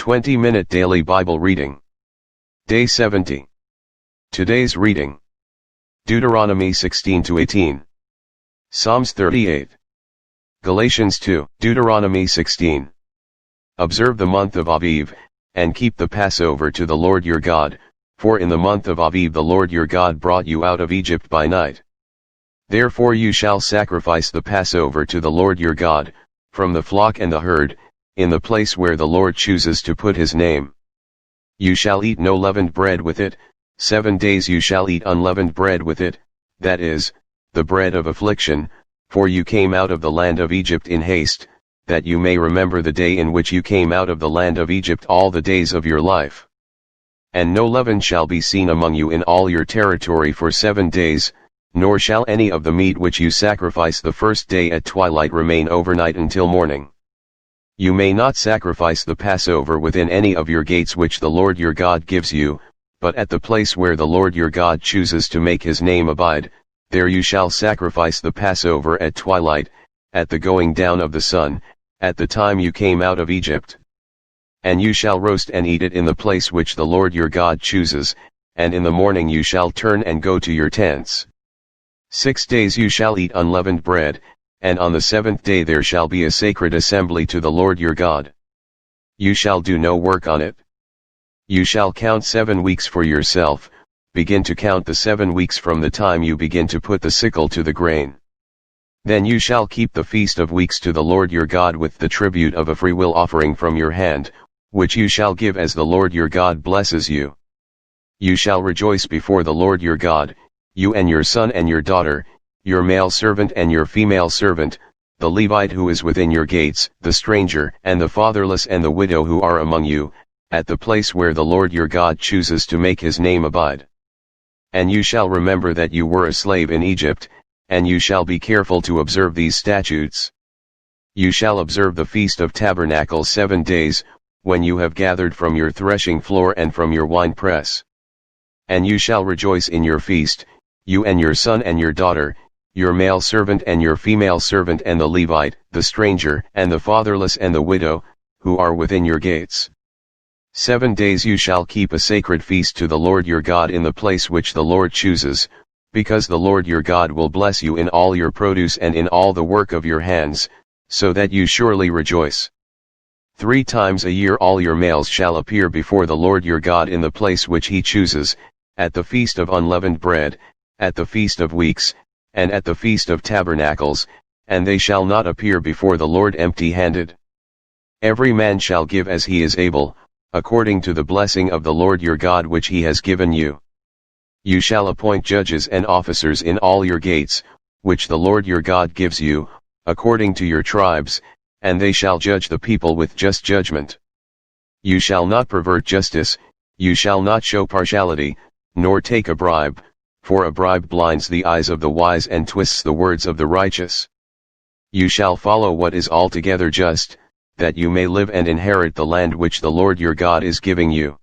20-minute daily Bible reading. Day 70. Today's reading: Deuteronomy 16-18. Psalms 38. Galatians 2. Deuteronomy 16. Observe the month of Aviv, and keep the Passover to the Lord your God, for in the month of Aviv the Lord your God brought you out of Egypt by night. Therefore you shall sacrifice the Passover to the Lord your God, from the flock and the herd, in the place where the Lord chooses to put his name. You shall eat no leavened bread with it, 7 days you shall eat unleavened bread with it, that is, the bread of affliction, for you came out of the land of Egypt in haste, that you may remember the day in which you came out of the land of Egypt all the days of your life. And no leaven shall be seen among you in all your territory for 7 days, nor shall any of the meat which you sacrifice the first day at twilight remain overnight until morning. You may not sacrifice the Passover within any of your gates which the Lord your God gives you, but at the place where the Lord your God chooses to make his name abide, there you shall sacrifice the Passover at twilight, at the going down of the sun, at the time you came out of Egypt. And you shall roast and eat it in the place which the Lord your God chooses, and in the morning you shall turn and go to your tents. 6 days you shall eat unleavened bread, and on the 7th day there shall be a sacred assembly to the Lord your God. You shall do no work on it. You shall count 7 weeks for yourself, begin to count the 7 weeks from the time you begin to put the sickle to the grain. Then you shall keep the feast of weeks to the Lord your God with the tribute of a freewill offering from your hand, which you shall give as the Lord your God blesses you. You shall rejoice before the Lord your God, you and your son and your daughter, your male servant and your female servant, the Levite who is within your gates, the stranger and the fatherless and the widow who are among you, at the place where the Lord your God chooses to make his name abide. And you shall remember that you were a slave in Egypt, and you shall be careful to observe these statutes. You shall observe the Feast of Tabernacles 7 days, when you have gathered from your threshing floor and from your winepress. And you shall rejoice in your feast, you and your son and your daughter, your male servant and your female servant and the Levite, the stranger and the fatherless and the widow, who are within your gates. 7 days you shall keep a sacred feast to the Lord your God in the place which the Lord chooses, because the Lord your God will bless you in all your produce and in all the work of your hands, so that you surely rejoice. 3 times a year all your males shall appear before the Lord your God in the place which he chooses, at the Feast of Unleavened Bread, at the Feast of Weeks, and at the Feast of Tabernacles, and they shall not appear before the Lord empty-handed. Every man shall give as he is able, according to the blessing of the Lord your God which he has given you. You shall appoint judges and officers in all your gates, which the Lord your God gives you, according to your tribes, and they shall judge the people with just judgment. You shall not pervert justice, you shall not show partiality, nor take a bribe, for a bribe blinds the eyes of the wise and twists the words of the righteous. You shall follow what is altogether just, that you may live and inherit the land which the Lord your God is giving you.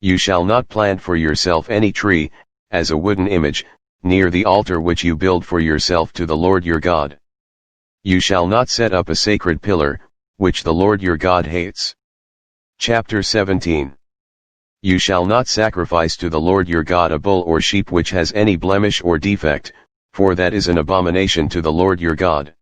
You shall not plant for yourself any tree, as a wooden image, near the altar which you build for yourself to the Lord your God. You shall not set up a sacred pillar, which the Lord your God hates. Chapter 17. You shall not sacrifice to the Lord your God a bull or sheep which has any blemish or defect, for that is an abomination to the Lord your God.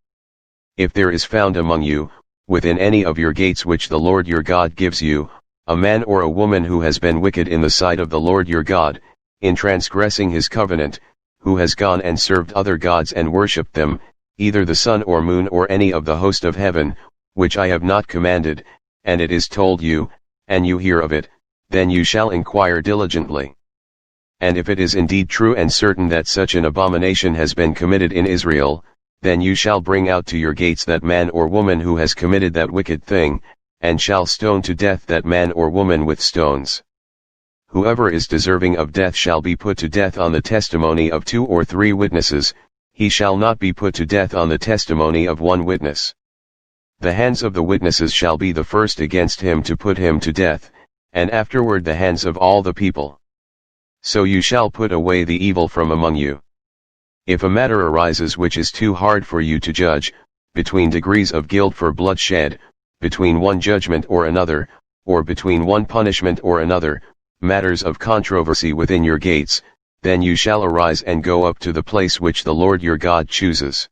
If there is found among you, within any of your gates which the Lord your God gives you, a man or a woman who has been wicked in the sight of the Lord your God, in transgressing his covenant, who has gone and served other gods and worshipped them, either the sun or moon or any of the host of heaven, which I have not commanded, and it is told you, and you hear of it, then you shall inquire diligently. And if it is indeed true and certain that such an abomination has been committed in Israel, then you shall bring out to your gates that man or woman who has committed that wicked thing, and shall stone to death that man or woman with stones. Whoever is deserving of death shall be put to death on the testimony of 2 or 3 witnesses, he shall not be put to death on the testimony of 1 witness. The hands of the witnesses shall be the first against him to put him to death, and afterward the hands of all the people. So you shall put away the evil from among you. If a matter arises which is too hard for you to judge, between degrees of guilt for bloodshed, between one judgment or another, or between one punishment or another, matters of controversy within your gates, then you shall arise and go up to the place which the Lord your God chooses.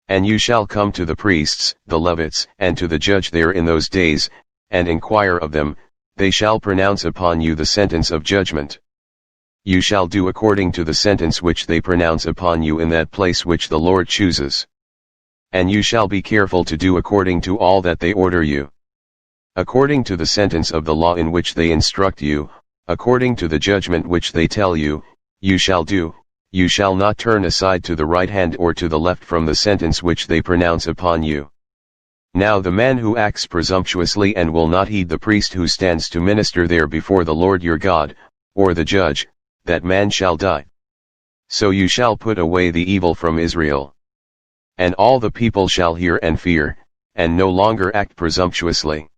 And you shall come to the priests, the Levites, and to the judge there in those days, and inquire of them, they shall pronounce upon you the sentence of judgment. You shall do according to the sentence which they pronounce upon you in that place which the Lord chooses. And you shall be careful to do according to all that they order you. According to the sentence of the law in which they instruct you, according to the judgment which they tell you, you shall do, you shall not turn aside to the right hand or to the left from the sentence which they pronounce upon you. Now the man who acts presumptuously and will not heed the priest who stands to minister there before the Lord your God, or the judge, that man shall die. So you shall put away the evil from Israel. And all the people shall hear and fear, and no longer act presumptuously.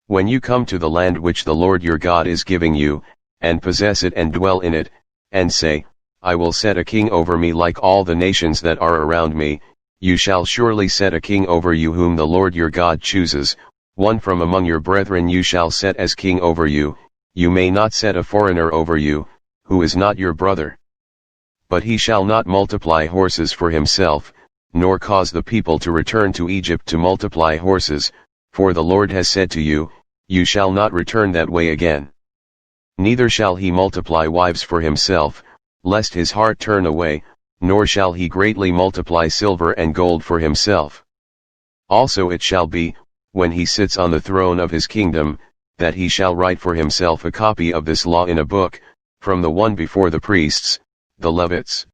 When you come to the land which the Lord your God is giving you, and possess it and dwell in it, and say, I will set a king over me like all the nations that are around me, you shall surely set a king over you whom the Lord your God chooses, one from among your brethren you shall set as king over you, you may not set a foreigner over you, who is not your brother. But he shall not multiply horses for himself, nor cause the people to return to Egypt to multiply horses, for the Lord has said to you, you shall not return that way again. Neither shall he multiply wives for himself, lest his heart turn away, nor shall he greatly multiply silver and gold for himself. Also it shall be, when he sits on the throne of his kingdom, that he shall write for himself a copy of this law in a book, from the one before the priests, the Levites.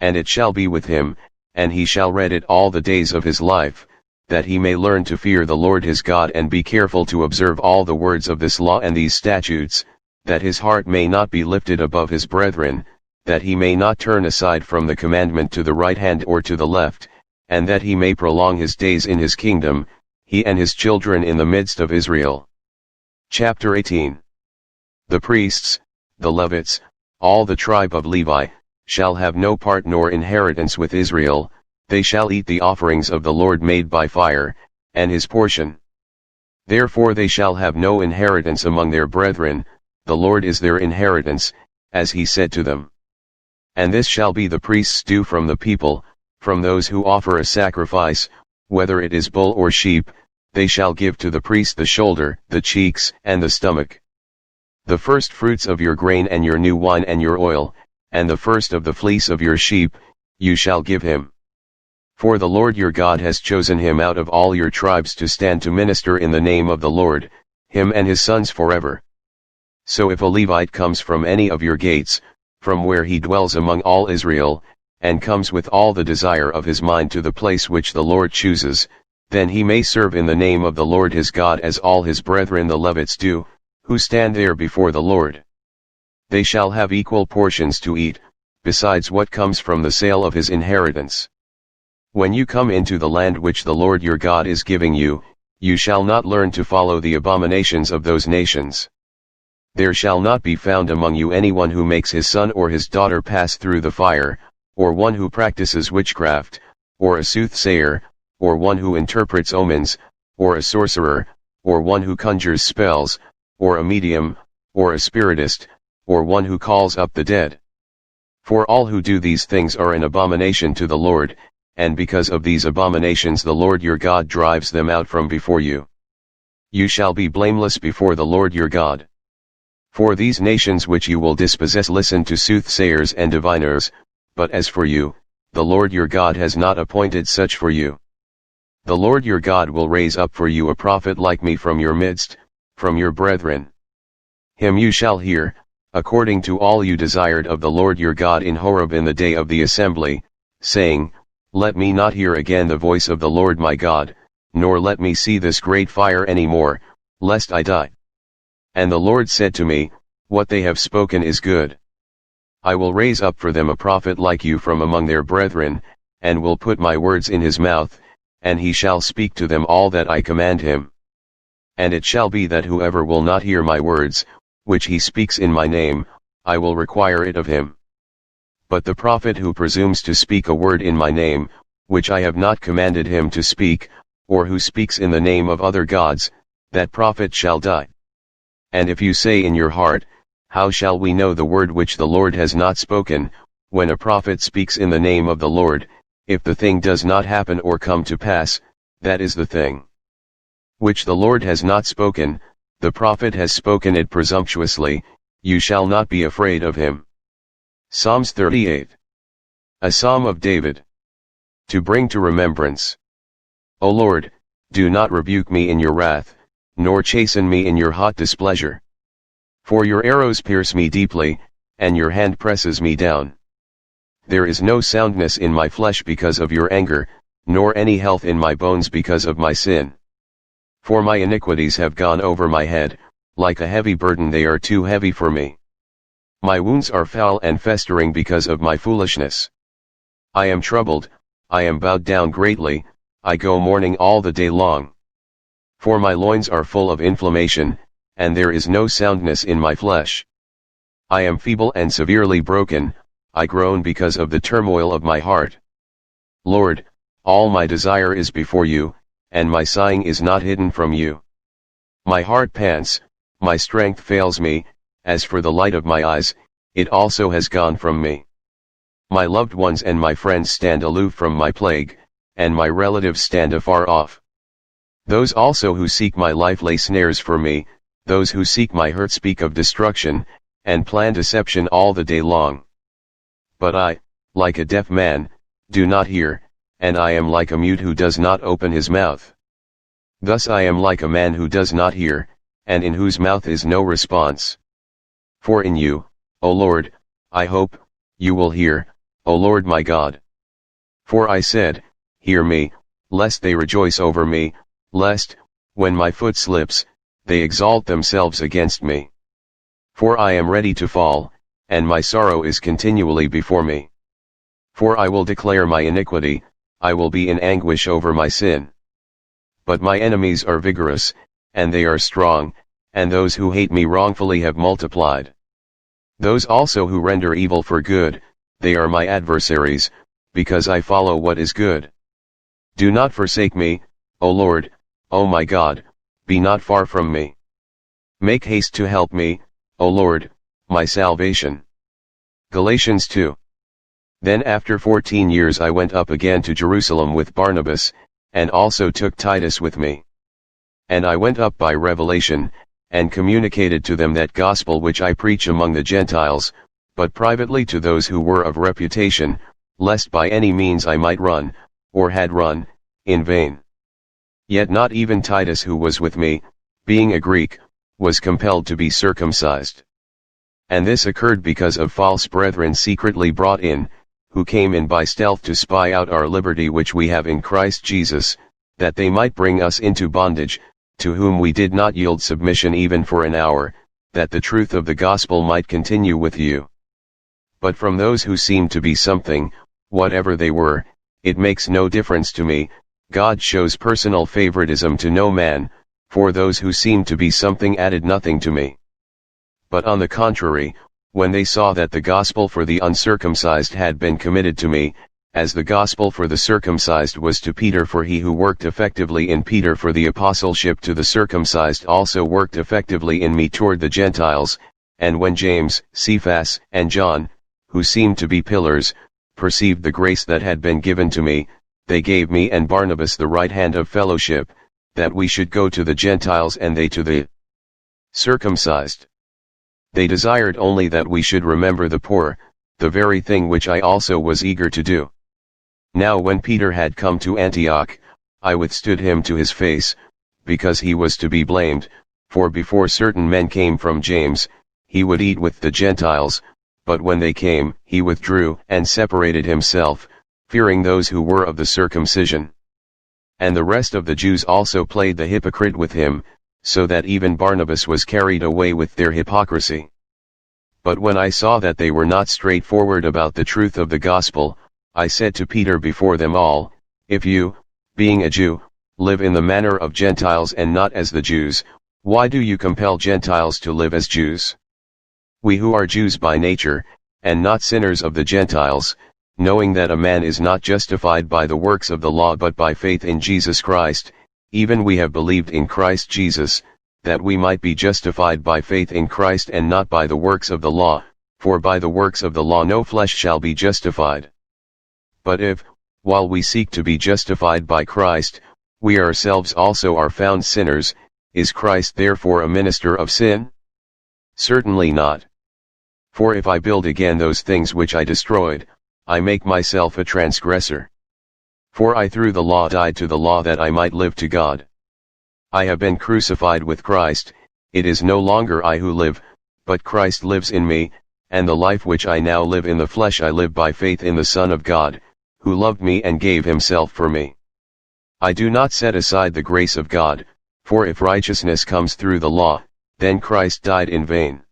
And it shall be with him, and he shall read it all the days of his life, that he may learn to fear the Lord his God and be careful to observe all the words of this law and these statutes, that his heart may not be lifted above his brethren, that he may not turn aside from the commandment to the right hand or to the left, and that he may prolong his days in his kingdom, he and his children in the midst of Israel. Chapter 18. The priests, the Levites, all the tribe of Levi, shall have no part nor inheritance with Israel, they shall eat the offerings of the Lord made by fire, and his portion. Therefore they shall have no inheritance among their brethren, the Lord is their inheritance, as he said to them. And this shall be the priest's due from the people, from those who offer a sacrifice, whether it is bull or sheep, they shall give to the priest the shoulder, the cheeks, and the stomach. The first fruits of your grain and your new wine and your oil, and the first of the fleece of your sheep, you shall give him. For the Lord your God has chosen him out of all your tribes to stand to minister in the name of the Lord, him and his sons forever. So if a Levite comes from any of your gates, from where he dwells among all Israel, and comes with all the desire of his mind to the place which the Lord chooses, then he may serve in the name of the Lord his God as all his brethren the Levites do, who stand there before the Lord. They shall have equal portions to eat, besides what comes from the sale of his inheritance. When you come into the land which the Lord your God is giving you, you shall not learn to follow the abominations of those nations. There shall not be found among you anyone who makes his son or his daughter pass through the fire, or one who practices witchcraft, or a soothsayer, or one who interprets omens, or a sorcerer, or one who conjures spells, or a medium, or a spiritist, or one who calls up the dead. For all who do these things are an abomination to the Lord, and because of these abominations the Lord your God drives them out from before you. You shall be blameless before the Lord your God. For these nations which you will dispossess listen to soothsayers and diviners, but as for you, the Lord your God has not appointed such for you. The Lord your God will raise up for you a prophet like me from your midst, from your brethren. Him you shall hear, according to all you desired of the Lord your God in Horeb in the day of the assembly, saying, Let me not hear again the voice of the Lord my God, nor let me see this great fire any more, lest I die. And the Lord said to me, What they have spoken is good. I will raise up for them a prophet like you from among their brethren, and will put my words in his mouth, and he shall speak to them all that I command him. And it shall be that whoever will not hear my words, which he speaks in my name, I will require it of him. But the prophet who presumes to speak a word in my name, which I have not commanded him to speak, or who speaks in the name of other gods, that prophet shall die. And if you say in your heart, how shall we know the word which the Lord has not spoken, when a prophet speaks in the name of the Lord, if the thing does not happen or come to pass, that is the thing which the Lord has not spoken, the prophet has spoken it presumptuously, you shall not be afraid of him. Psalms 38. A Psalm of David. To bring to remembrance. O Lord, do not rebuke me in your wrath, nor chasten me in your hot displeasure. For your arrows pierce me deeply, and your hand presses me down. There is no soundness in my flesh because of your anger, nor any health in my bones because of my sin. For my iniquities have gone over my head, like a heavy burden they are too heavy for me. My wounds are foul and festering because of my foolishness. I am troubled, I am bowed down greatly, I go mourning all the day long. For my loins are full of inflammation, and there is no soundness in my flesh. I am feeble and severely broken, I groan because of the turmoil of my heart. Lord, all my desire is before you, and my sighing is not hidden from you. My heart pants, my strength fails me, as for the light of my eyes, it also has gone from me. My loved ones and my friends stand aloof from my plague, and my relatives stand afar off. Those also who seek my life lay snares for me, those who seek my hurt speak of destruction, and plan deception all the day long. But I, like a deaf man, do not hear, and I am like a mute who does not open his mouth. Thus I am like a man who does not hear, and in whose mouth is no response. For in you, O Lord, I hope, you will hear, O Lord my God. For I said, hear me, lest they rejoice over me, lest, when my foot slips, they exalt themselves against me. For I am ready to fall, and my sorrow is continually before me. For I will declare my iniquity, I will be in anguish over my sin. But my enemies are vigorous, and they are strong, and those who hate me wrongfully have multiplied. Those also who render evil for good, they are my adversaries, because I follow what is good. Do not forsake me, O Lord, O my God, be not far from me. Make haste to help me, O Lord, my salvation. Galatians 2. Then after 14 years I went up again to Jerusalem with Barnabas, and also took Titus with me. And I went up by revelation, and communicated to them that gospel which I preach among the Gentiles, but privately to those who were of reputation, lest by any means I might run, or had run, in vain. Yet not even Titus who was with me, being a Greek, was compelled to be circumcised. And this occurred because of false brethren secretly brought in, who came in by stealth to spy out our liberty which we have in Christ Jesus, that they might bring us into bondage, to whom we did not yield submission even for an hour, that the truth of the gospel might continue with you. But from those who seemed to be something, whatever they were, it makes no difference to me, God shows personal favoritism to no man, for those who seemed to be something added nothing to me. But on the contrary, when they saw that the gospel for the uncircumcised had been committed to me, as the gospel for the circumcised was to Peter, for he who worked effectively in Peter for the apostleship to the circumcised also worked effectively in me toward the Gentiles, and when James, Cephas, and John, who seemed to be pillars, perceived the grace that had been given to me, they gave me and Barnabas the right hand of fellowship, that we should go to the Gentiles and they to the circumcised. They desired only that we should remember the poor, the very thing which I also was eager to do. Now when Peter had come to Antioch, I withstood him to his face, because he was to be blamed, for before certain men came from James, he would eat with the Gentiles, but when they came, he withdrew and separated himself, fearing those who were of the circumcision. And the rest of the Jews also played the hypocrite with him, so that even Barnabas was carried away with their hypocrisy. But when I saw that they were not straightforward about the truth of the gospel, I said to Peter before them all, if you, being a Jew, live in the manner of Gentiles and not as the Jews, why do you compel Gentiles to live as Jews? We who are Jews by nature, and not sinners of the Gentiles, knowing that a man is not justified by the works of the law but by faith in Jesus Christ, even we have believed in Christ Jesus, that we might be justified by faith in Christ and not by the works of the law, for by the works of the law no flesh shall be justified. But if, while we seek to be justified by Christ, we ourselves also are found sinners, is Christ therefore a minister of sin? Certainly not. For if I build again those things which I destroyed, I make myself a transgressor. For I through the law died to the law that I might live to God. I have been crucified with Christ, it is no longer I who live, but Christ lives in me, and the life which I now live in the flesh I live by faith in the Son of God, who loved me and gave himself for me. I do not set aside the grace of God, for if righteousness comes through the law, then Christ died in vain.